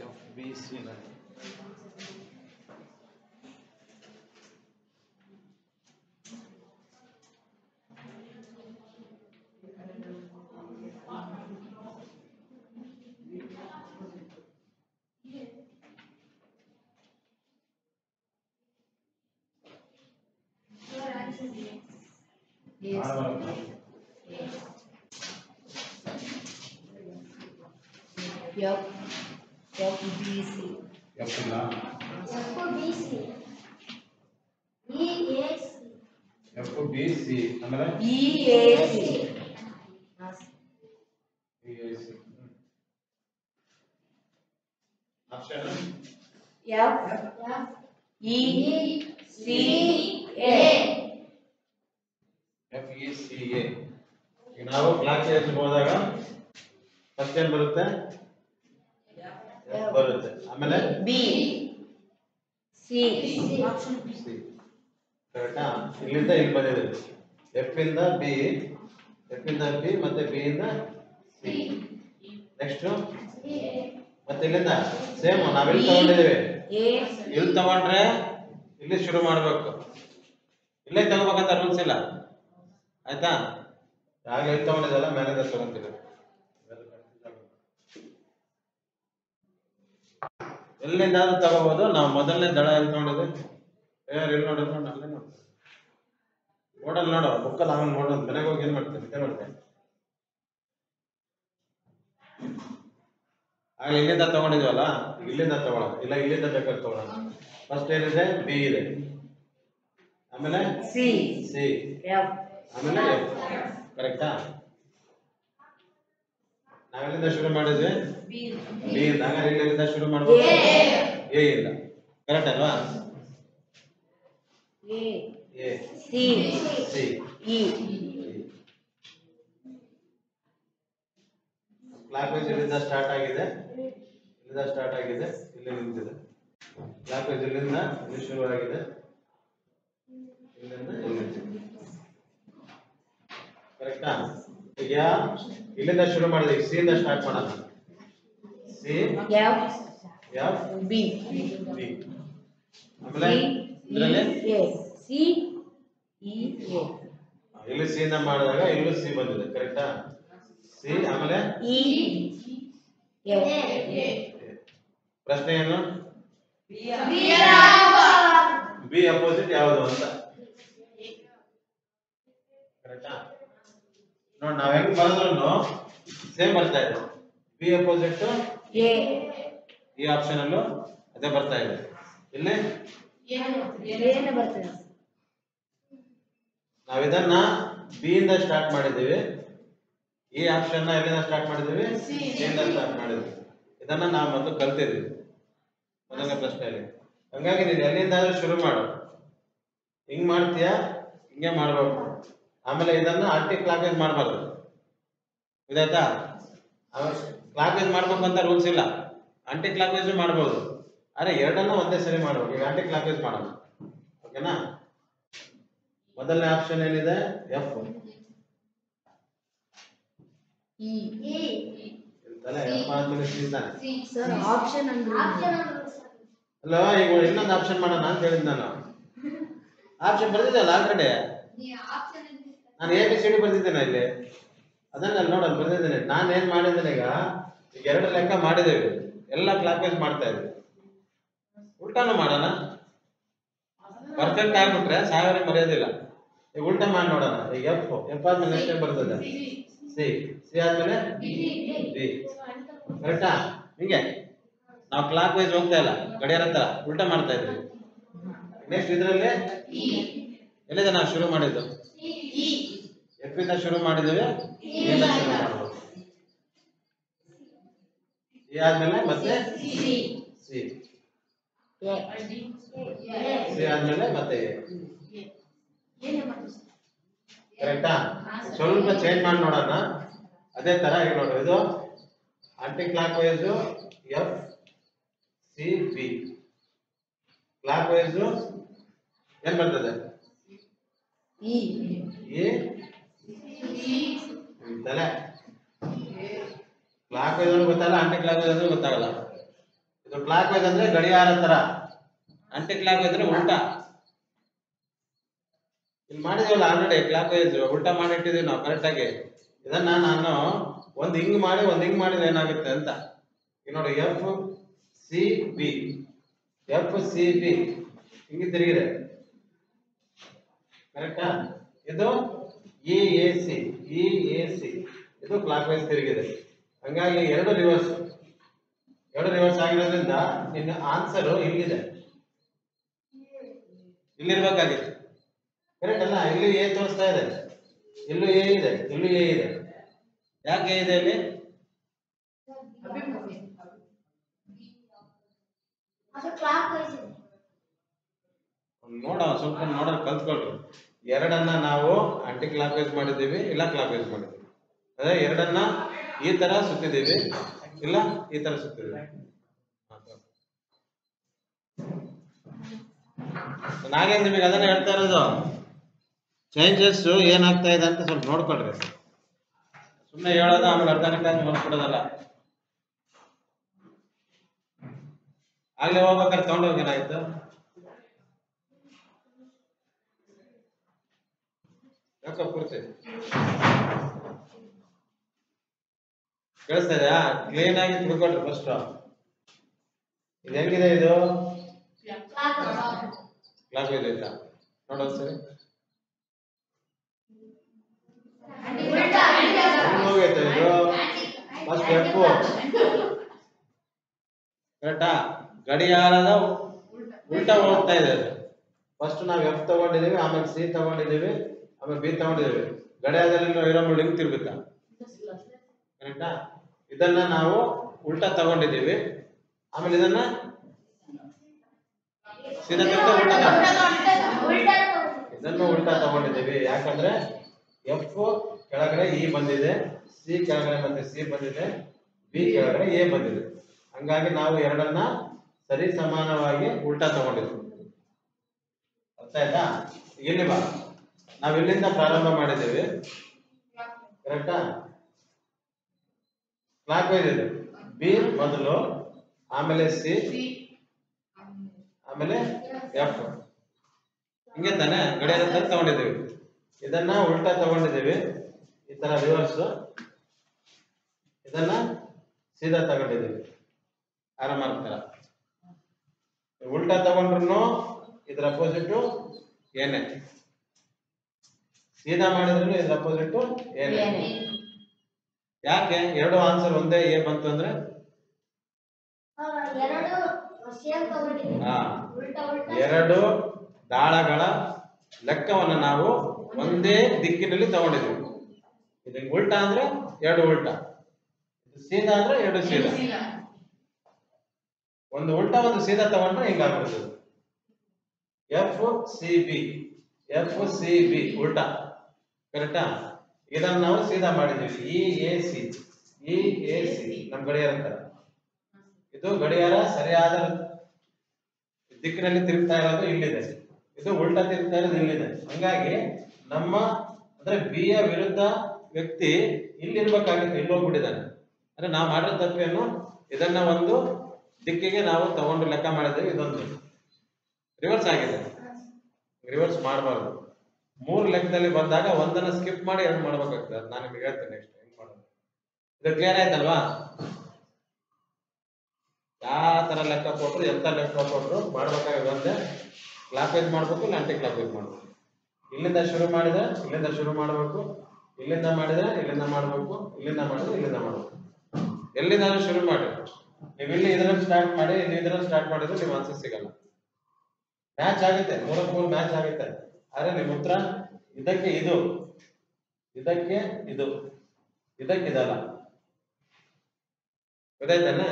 FBC line. FBC. FBC ಆಮೇಲೆ EAC. Option FECA. ಈಗ ನಾವು ಕ್ಲಾಸ್ ಹೋದಾಗ ಫಸ್ಟ್ ಏನ್ ಬರುತ್ತೆ? F ಬರುತ್ತೆ. ಆಮೇಲೆ B. C. C. ಕರೆಕ್ಟಾ? ಇಲ್ಲಿಂದ ಇಲ್ಲಿ ಬಂದಿದೆ. F ಇಂದ B, F ಇಂದ B ಮತ್ತೆ B ಇಂದ C. ನೆಕ್ಸ್ಟ್ ಮತ್ತೆ ಇಲ್ಲಿಂದ ಸೇಮ್ ನಾವೆಲ್ಲಿ ತಗೊಂಡಿದ್ದೇವೆ? ಇಲ್ಲಿ ತಗೊಂಡ್ರೆ ಇಲ್ಲಿ ಶುರು ಮಾಡಬೇಕು. ಇಲ್ಲೇ ತಗೋಬೇಕಂತ ರೂಲ್ಸ್ ಇಲ್ಲ. ಆಯ್ತಾ? ಯಾವಾಗ ಎಲ್ಲಿ ತಗೊಂಡಿದ್ದಲ್ಲ ಮೇಲೆ ತಗೊಂತೀವಿ. ಎಲ್ಲಿಂದಾದ್ರೂ ತಗೋಬಹುದು. ನಾವು ಮೊದಲನೇ ದಳ ಎಲ್ಲಿ ತಗೊಂಡಿದ್ವಿ? ಎಲ್ಲಿ ನೋಡಿದ್ರು ಅಲ್ಲೇ ನೋಡ್ತೀವಿ. ಬೋರ್ಡಲ್ಲಿ ನೋಡು, ಬುಕ್ಕಲ್ಲಿ ಆಮೇಲೆ ನೋಡೋದು. ಮನೆಗೆ ಹೋಗಿ ಏನ್ ಮಾಡ್ತೇವೆ? ಇದೇ ಮಾಡ್ತೇವೆ. ಆಗ ಇಲ್ಲಿಂದ ತಗೊಂಡಿದ್ವಲ್ಲ, ಇಲ್ಲಿಂದ ತಗೊಳ್ಳೋಣ. ಇಲ್ಲ ಇಲ್ಲಿಂದ ಬೇಕಾದ್ರೆ ತಗೊಳ್ಳೋಣ. ಫಸ್ಟ್ ಏನಿದೆ? ಬಿ ಇದೆ. ಆಮೇಲೆ ಸಿ, ಆಮೇಲೆ ಎಫ್. ಕರೆಕ್ಟಾ? ನಾವೆಲ್ಲಿಂದ ಶುರು ಮಾಡಿದ್ವಿ? ಬಿ ಇಂದ. ಹಾಗಾದ್ರೆ ಇಲ್ಲಿಂದ ಶುರು ಮಾಡ್ಬೋದು. ಎ ಇಂದ. ಕರೆಕ್ಟ್ ಅಲ್ವಾ? A, C, E. Clockwise ಇಲ್ಲಿಂದ ಸ್ಟಾರ್ಟ್ ಆಗಿದೆ, ಇಲ್ಲಿಂದ ಸ್ಟಾರ್ಟ್ ಆಗಿದೆ, ಇಲ್ಲಿ ನಿಂತಿದೆ. ಕ್ಲಾಕ್ ವೈಸ್ ಇಲ್ಲಿಂದ ಇಲ್ಲಿ ಶುರು ಆಗಿದೆ, ಇಲ್ಲಿಂದ ಇಲ್ಲಿ ನಿಂತಿದೆ. ಕರೆಕ್ಟಾ? ಈಗ ಇಲ್ಲಿಂದ ಶುರು ಮಾಡಿದೆ. ಸಿ ಇಂದ ಸ್ಟಾರ್ಟ್ ಮಾಡೋಣ. C, F, B. ಆಮೇಲೆ ಇದರಲ್ಲಿ ಸಿ, ಇ, ಎ. ಇಲ್ಲಿ ಸಿ ಇಂದ ಮಾಡಿದಾಗ ಇಲ್ಲೂ ಸಿ ಬಂದಿದೆ. ಕರೆಕ್ಟಾ? ಸಿ ಆಮೇಲೆ ಇ, ಎಫ್. ಪ್ರಶ್ನೆ ಏನು? ಬಿ ಅಪೋಸಿಟ್ ಯಾವುದು ಅಂತ. ಕರೆಕ್ಟಾ? ನೋಡಿ ನಾವ್ ಹೆಂಗ್ ಬರೆದ್ರು ಸೇಮ್ ಬರ್ತಾ ಇದೆ. B opposite A. ಈ ಆಪ್ಷನ್ ಅಲ್ಲೂ ಅದೇ ಬರ್ತಾ ಇದೆ. ಇಲ್ಲಿ ಏನು ಬರ್ತದೆ? ನಾವ್ ಇದನ್ನ ಬಿ ಇಂದ ಸ್ಟಾರ್ಟ್ ಮಾಡಿದ್ದೀವಿ. ಈ ಆಪ್ಷನ್ ನ ಎಲ್ಲಿಂದ ಸ್ಟಾರ್ಟ್ ಮಾಡಿದ್ದೀವಿ? ಸಿ ಇಂದ ಸ್ಟಾರ್ಟ್ ಮಾಡಿದ್ವಿ. ಇದನ್ನ ನಾವು ಮೊದಲು ಕಲ್ತಿದ್ವಿ ಮೊದಲನೇ ಪ್ರಶ್ನೆಯಲ್ಲಿ. ಹಂಗಾಗಿ ನೀನು ಎಲ್ಲಿಂದಾದ್ರೂ ಶುರು ಮಾಡು. ಹಿಂಗ್ ಮಾಡ್ತೀಯಾ, ಹಿಂಗೆ ಮಾಡ್ಬೇಕು. ಆಮೇಲೆ ಇದನ್ನ ಆಂಟಿ ಕ್ಲಾಕ್ ವೈಸ್ ಮಾಡಬಾರ್ದು. ಇದಾಯ್ತಾ? ಕ್ಲಾಕ್ ವೈಸ್ ಮಾಡ್ಬೇಕು ಅಂತ ರೂಲ್ಸ್ ಇಲ್ಲ. ಆಂಟಿ ಕ್ಲಾಕ್ ವೈಸ್ ಮಾಡ್ಬೋದು, ಆದ್ರೆ ಎರಡನ್ನ ಒಂದೇ ಸರಿ ಮಾಡ್ಬೇಕು. ಈಗ ಆಂಟಿ ಕ್ಲಾಕ್ ವೈಸ್ ಮಾಡೋಣ. ಓಕೆನಾ? ಮೊದಲನೇ ಆಪ್ಷನ್ ಏನಿದೆ? ಎಫ್. ಸರ್ ಆಪ್ಷನ್ ಅಲ್ಲ, ಈಗ ಇನ್ನೊಂದು ಆಪ್ಷನ್ ಮಾಡೋಣ ಅಂತ ಹೇಳಿದ್ ನಾನು. ಆಪ್ಷನ್ ಬರ್ದಿದ್ದಲ್ಲ ಆಲ್ರೆಡಿ. ನಾನು ಎ ಬಿ ಸಿ ಡಿ ಬರ್ದಿದ್ದೇನೆ ಇಲ್ಲಿ. ಅದನ್ನ ನೋಡಲ್ ಬರ್ದಿದ್ದೇನೆ. ನಾನು ಏನ್ ಮಾಡಿದ್ದೇನೆ ಈಗ ಎರಡು ಲೆಕ್ಕ ಮಾಡಿದ್ದೇವೆ. ಎಲ್ಲ ಕ್ಲಾಕ್ ವೈಸ್ ಮಾಡ್ತಾ ಇದ್ವಿ. ಉಲ್ಟಾನು ಮಾಡೋಣ. ಪರ್ಫೆಕ್ಟ್ ಆಗ್ಬಿಟ್ರೆ ಸಾವಿರ ಮರೆಯೋದಿಲ್ಲ. ಈಗ ಉಲ್ಟಾ ಮಾಡಿ ನೋಡೋಣ. ಈಗ ಎಫ್ ಆದ್ಮೇಲೆ ನೆಕ್ಸ್ಟ್ ಏನ್ ಬರ್ತದೆ? ಸಿ ಆದ್ಮೇಲೆ ಬಿ. ಕರೆಕ್ಟಾ? ಹಿಂಗೆ ನಾವು ಕ್ಲಾಕ್ ವೈಸ್ ಹೋಗ್ತಾ ಇಲ್ಲ, ಗಡಿಯಾರ ತರ ಉಲ್ಟಾ ಮಾಡ್ತಾ ಇದ್ವಿ. ನೆಕ್ಸ್ಟ್ ಇದರಲ್ಲಿ ಎಲ್ಲಿದೆ ನಾವು ಶುರು ಮಾಡಿದ್ದು? ಎಫ್ ಇಂದ ಶುರು ಮಾಡಿದ್ದೇವೆ, ಇಂದ ಶುರು ಮಾಡಬಹುದು. ಈ ಆದ್ಮೇಲೆ ಮತ್ತೆ ಸಿ, ಸಿ ಆದ್ಮೇಲೆ ಮತ್ತೆ ಎ. ಕರೆಕ್ಟಾ? ಸ್ವಲ್ಪ ಚೇಂಜ್ ಮಾಡಿ ನೋಡೋಣ. ಅದೇ ತರ ಈಗ ನೋಡ್ರಿ, ಇದು anticlockwise F C B, clockwise ಏನ್ ಬರ್ತದೆ? ಇ ತಲೆ ಕ್ಲಾಕ್ ವೈಸ್ ಅಂದ್ರೆ ಗೊತ್ತಾಗಲ್ಲ, ಆಂಟಿ ಕ್ಲಾಕ್ ವೈಸ್ ಅಂದ್ರೆ ಗೊತ್ತಾಗಲ್ಲ. ಇದು ಕ್ಲಾಕ್ ವೈಸ್ ಅಂದ್ರೆ ಗಡಿಯಾರ ತರ, ಆಂಟಿ ಕ್ಲಾಕ್ ವೈಸ್ ಅಂದ್ರೆ ಉಲ್ಟಾ. ಇಲ್ಲಿ ಮಾಡಿದೀವಲ್ಲ ಆಲ್ರೆಡಿ ಕ್ಲಾಕ್ ವೈಸ್ ಉಲ್ಟಾ ಮಾಡಿ ಇಟ್ಟಿದೀವಿ ನಾವು ಕರೆಕ್ಟ್ ಆಗಿ. ಇದನ್ನ ನಾನು ಒಂದ್ ಹಿಂಗ್ ಮಾಡಿದ್ರೆ ಏನಾಗುತ್ತೆ ಅಂತ ಈಗ ನೋಡಿ. ಎಫ್ ಸಿ ಬಿ ಹಿಂಗೆ ತಿರುಗಿದೆ ಕರೆಕ್ಟಾ? ಇದು ಇ ಎ ಸಿ ಇದು ಕ್ಲಾಕ್ ವೈಸ್ ತಿರುಗಿದೆ. ಹಂಗಾಗಿ ಎರಡು ರಿವರ್ಸ್ ಆಗಿರೋದ್ರಿಂದ ನಿನ್ನ ಆನ್ಸರ್ ಇಲ್ಲಿದೆ, ಇಲ್ಲಿರ್ಬೇಕಾಗಿತ್ತು. ಕರೆಕ್ಟ್ ಅಲ್ಲ? ಇಲ್ಲಿ ಎ ತೋರಿಸ್ತಾ ಇದೆ, ಇಲ್ಲೂ ಎ ಇದೆ, ಇಲ್ಲೂ ಎ ಇದೆ. ಯಾಕೆ ಎ ಇದೆ ಇಲ್ಲಿ? ಸ್ವಲ್ಪ ನೋಡೋದು ಕಲ್ತ್ಕೊಳ್ರಿ. ಎರಡನ್ನ ನಾವು ಆಂಟಿ ಕ್ಲಾಕ್ ವೈಸ್ ಮಾಡಿದ್ದೀವಿ, ಇಲ್ಲ ಕ್ಲಾಕ್ ವೈಸ್ ಮಾಡಿದ್ದೀವಿ. ಅದೇ ಎರಡನ್ನ ಈ ತರ ಸುತ್ತಿದ್ದೀವಿ, ಇಲ್ಲ ಈ ತರ ಸುತ್ತಿದ್ದೀವಿ. ನಾಗೇಂದ್ರ ನಿಮಗೆ ಅದನ್ನ ಹೇಳ್ತಾ ಇರೋದು. ಚೇಂಜಸ್ ಏನಾಗ್ತಾ ಇದೆ ಅಂತ ಸ್ವಲ್ಪ ನೋಡ್ಕೊಳ್ರಿ. ಸುಮ್ಮನೆ ಹೇಳೋದು ಆಮೇಲೆ ಅರ್ಧಕ್ಕೆ ನೋಡ್ಕೊಡೋದಲ್ಲ. ಆಗ್ಲೇ ಹೋಗ್ಬೇಕಾದ್ರೆ ತಗೊಂಡೋಗೇನಾಯ್ತು? ಯಾಕ ಪೂರ್ತಿ ಕೇಳಿಸ್ತಾ ಇದೆಯಾ? ಕ್ಲೀನ್ ಆಗಿ ತಿಳ್ಕೊಳ್ರಿ ಫಸ್ಟ್. ಇದು ಹೆಂಗಿದೆ? ಇದು ಕ್ಲಾಕ್ ವೈಸ್ ಆಯ್ತಾ? ನೋಡೋದು ಸರಿ. ಹೋಗೈತೆ ಇದು ಫಸ್ಟ್ ಎಫ್ ಕರೆಕ್ಟಾ? ಗಡಿಯಾರದ ಉಲ್ಟಾ ಹೋಗ್ತಾ ಇದೆ ಅದು. ಫಸ್ಟ್ ನಾವು ಎಫ್ ತಗೊಂಡಿದೀವಿ, ಆಮೇಲೆ ಸಿ ತಗೊಂಡಿದೀವಿ, ಆಮೇಲೆ ಬಿ ತಗೊಂಡಿದೀವಿ. ಗಡಿಯಾರದಲ್ಲಿ ಇರೋ ಲಿಂಕ್ ತಿರ್ಗುತ್ತಾ? ಕರೆಕ್ಟಾ? ಇದನ್ನ ನಾವು ಉಲ್ಟಾ ತಗೊಂಡಿದೀವಿ, ಆಮೇಲೆ ಇದನ್ನ ಸೀದಾ ಇದನ್ನು ಉಲ್ಟಾ ತಗೊಂಡಿದ್ದೀವಿ. ಯಾಕಂದ್ರೆ ಎಫ್ ಕೆಳಗಡೆ ಇ ಬಂದಿದೆ, ಸಿ ಕೆಳಗಡೆ ಮತ್ತೆ ಸಿ ಬಂದಿದೆ, ಬಿ ಕೆಳಗಡೆ ಎ ಬಂದಿದೆ. ಹಂಗಾಗಿ ನಾವು ಎರಡನ್ನ ಸರಿ ಸಮಾನವಾಗಿ ಉಲ್ಟಾ ತಗೊಂಡಿದ್ವಿ. ಅರ್ಥ ಆಯ್ತಾ? ಇಲ್ಲಿ ಬಾ, ನಾವು ಇಲ್ಲಿಂದ ಪ್ರಾರಂಭ ಮಾಡಿದ್ದೀವಿ ಕರೆಕ್ಟಾ? ಕ್ಲಾಕ್ ವೈಸ್ ಇದೆ. ಬಿ ಮೊದಲು, ಆಮೇಲೆ ಸಿ, ಆಮೇಲೆ ಎಫ್. ಹಿಂಗೆ ತಾನೆ ಗಡಿಯಾರ ತರ ತಗೊಂಡಿದ್ದೀವಿ. ಇದನ್ನ ಉಲ್ಟಾ ತಗೊಂಡಿದ್ದೀವಿ, ಈ ತರ ರಿವರ್ಸ್. ಇದನ್ನ ಸೀದಾ ತಗೊಂಡಿದ್ದೀವಿ, ಆರಾಮಾಗಿ ತರ. ಉಲ್ಟಾ ತಗೊಂಡ್ರು ಇದ್ರ ಅಪೋಸಿಟ್ ಏನೇ, ಸೀದಾ ಮಾಡಿದ್ರು ಇದ್ರ ಅಪೋಸಿಟ್ ಏನೇ. ಯಾಕೆ ಎರಡು ಆನ್ಸರ್ ಒಂದೇ ಎ ಬಂತು ಅಂದ್ರೆ? ಎರಡು ದಾಳಗಳ ಲೆಕ್ಕವನ್ನ ನಾವು ಒಂದೇ ದಿಕ್ಕಿನಲ್ಲಿ ತಗೊಂಡಿದ್ದೀವಿ. ಇದು ಉಲ್ಟಾ ಅಂದ್ರೆ ಎರಡು ಉಲ್ಟಾ, ಇದು ಸೀದಾ ಅಂದ್ರೆ ಎರಡು ಸೀದಾ. ಒಂದು ಉಲ್ಟಾ ಒಂದು ಸೀದಾ ತಗೊಂಡ್ರೆ ಹಿಂಗಾಗ್ಬಿಡ್ತದೆ. ಎಫ್ ಸಿ ಬಿ ಉಲ್ಟಾ ಕರೆಕ್ಟಾ? ಇದನ್ನ ನಾವು ಸೀದಾ ಮಾಡಿದ್ದೀವಿ. ಇ ಎ ಸಿ ನಮ್ಮ ಗಡಿಯಾರ ತರ. ಇದು ಗಡಿಯಾರ ಸರಿಯಾದ ದಿಕ್ಕಿನಲ್ಲಿ ತಿರುಗ್ತಾ ಇರೋದು ಇಲ್ಲಿದೆ, ಇದು ಉಲ್ಟಾ ತಿರುಗ್ತಾ ಇರೋದು ಇಲ್ಲಿದೆ. ಹಂಗಾಗಿ ನಮ್ಮ ಅಂದ್ರೆ ಬಿ ಯ ವಿರುದ್ಧ ವ್ಯಕ್ತಿ ಇಲ್ಲಿ ಇರ್ಬೇಕಾಗಿತ್ತು, ಇಲ್ಲಿ ಹೋಗ್ಬಿಟ್ಟಿದ್ದಾನೆ. ಅಂದ್ರೆ ನಾವು ಮಾಡಿರೋ ತಪ್ಪೇನು? ಇದನ್ನ ಒಂದು ದಿಕ್ಕಿಗೆ ನಾವು ತಗೊಂಡು ಲೆಕ್ಕ ಮಾಡಿದ್ದೇವೆ, ಇದೊಂದು ರಿವರ್ಸ್ ಆಗಿದೆ. ರಿವರ್ಸ್ ಮಾಡಬಾರ್ದು. ಮೂರು ಲೆಕ್ಕದಲ್ಲಿ ಬಂದಾಗ ಒಂದನ್ನ ಸ್ಕಿಪ್ ಮಾಡಿ ಎರಡು ಮಾಡ್ಬೇಕಾಗ್ತದೆ. ನಾನು ನಿಮಗೆ ಹೇಳ್ತೇನೆ ನೆಕ್ಸ್ಟ್ ಹೆಂಗ್ ಮಾಡೋದು. ಇದು ಕ್ಲಿಯರ್ ಆಯ್ತಲ್ವಾ? ಯಾವ ತರ ಲೆಕ್ಕ ಕೊಟ್ಟರು, ಎಂತ ಲೆಕ್ಕ ಕೊಟ್ಟರು ಮಾಡ್ಬೇಕಾಗಿದೆ ಒಂದೇ. ಕ್ಲಾಕ್ ವೈಸ್ ಮಾಡ್ಬೇಕು, ಇಲ್ಲ ಆಂಟಿ ಕ್ಲಾಕ್ ವೈಸ್ ಮಾಡ್ಬೇಕು. ಇಲ್ಲಿಂದ ಶುರು ಮಾಡಿದ್ರೆ ಇಲ್ಲಿಂದ ಶುರು ಮಾಡಬೇಕು, ಇಲ್ಲಿಂದ ಮಾಡಿದ್ರೆ ಇಲ್ಲಿಂದ ಮಾಡಬೇಕು, ಇಲ್ಲಿಂದ ಮಾಡಿದ್ರೆ ಇಲ್ಲಿಂದ ಮಾಡಬೇಕು. ಎಲ್ಲಿಂದ ಶುರು ಮಾಡಿ. ನೀವು ಇಲ್ಲಿ ಇದರಲ್ಲಿ ಸ್ಟಾರ್ಟ್ ಮಾಡಿ, ಇಲ್ಲಿ ಇದರಲ್ಲಿ ಸ್ಟಾರ್ಟ್ ಮಾಡಿದ್ರೆ ನೀವು ಆನ್ಸರ್ ಸಿಗಲ್ಲ. ಮ್ಯಾಚ್ ಆಗುತ್ತೆ, ಮೂರಕ್ಕೆ ಮೂರು ಮ್ಯಾಚ್ ಆಗುತ್ತೆ. ಆದ್ರೆ ನಿಮ್ಮ ಉತ್ತರ ಇದಕ್ಕೆ ಇದು, ಇದಕ್ಕೆ ಇದು, ಇದಕ್ಕೆ ಇದಲ್ಲ. ಗೊತ್ತಾಯ್ತಾನೆ?